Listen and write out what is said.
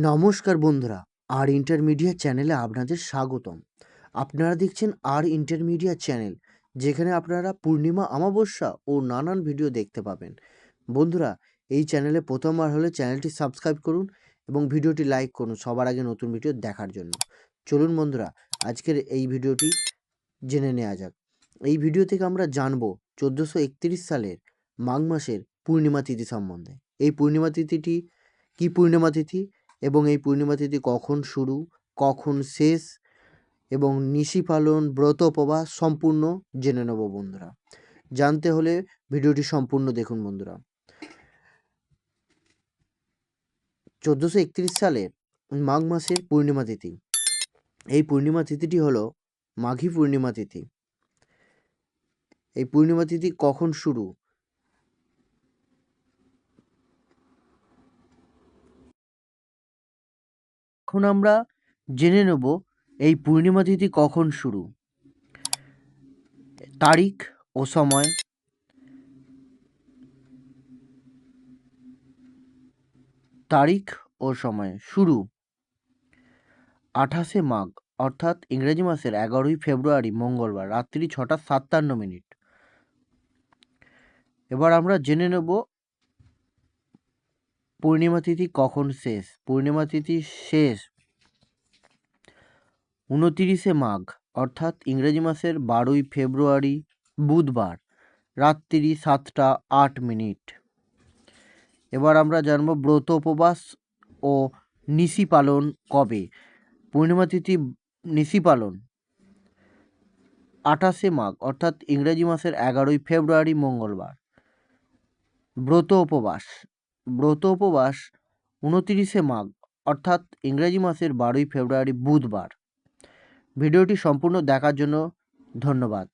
নমস্কার বন্ধুরা, আর ইন্টারমিডিয়া চ্যানেলে আপনাদের স্বাগতম। আপনারা দেখছেন আর ইন্টারমিডিয়া চ্যানেল, যেখানে আপনারা পূর্ণিমা, অমাবস্যা ও নানান ভিডিও দেখতে পাবেন। বন্ধুরা, এই চ্যানেলে প্রথমবার হলে চ্যানেলটি সাবস্ক্রাইব করুন এবং ভিডিওটি লাইক করুন সবার আগে নতুন ভিডিও দেখার জন্য। চলুন বন্ধুরা, আজকের এই ভিডিওটি জেনে নেওয়া যাক। এই ভিডিও থেকে আমরা জানব 1431 সালের মাঘ মাসের পূর্ণিমা তিথি সম্বন্ধে। এই পূর্ণিমা তিথিটি কী পূর্ণিমা তিথি এবং এই পূর্ণিমা তিথি কখন শুরু, কখন শেষ এবং নিশি পালন, ব্রত উপবাস সম্পূর্ণ জেনে নেব বন্ধুরা। জানতে হলে ভিডিওটি সম্পূর্ণ দেখুন বন্ধুরা। 1431 সালের মাঘ মাসের পূর্ণিমা তিথি। এই পূর্ণিমা তিথিটি হলো মাঘী পূর্ণিমা তিথি। এই পূর্ণিমা তিথি কখন শুরু? এখন আমরা জেনে নেব এই পূর্ণিমা তিথি কখন শুরু। তারিখ ও সময়। তারিখ ও সময়। শুরু 28শে মাঘ অর্থাৎ ইংরেজি মাসের 11ই ফেব্রুয়ারি মঙ্গলবার রাত্রি 6:57। এবার আমরা জেনে নেব পূর্ণিমা তিথি কখন শেষ। পূর্ণিমা তিথি শেষ 29শে মাঘ অর্থাৎ ইংরেজি মাসের 12ই ফেব্রুয়ারি বুধবার রাত্রি 7:08। এবার আমরা জানব ব্রত উপবাস ও নিশি পালন কবে। পূর্ণিমা তিথি নিশি পালন 28শে মাঘ অর্থাৎ ইংরেজি মাসের 11ই ফেব্রুয়ারি মঙ্গলবার। ব্রত উপবাস 29শে মাঘ অর্থাৎ ইংরেজি মাসের 12ই ফেব্রুয়ারি বুধবার। ভিডিওটি সম্পূর্ণ দেখার জন্য ধন্যবাদ।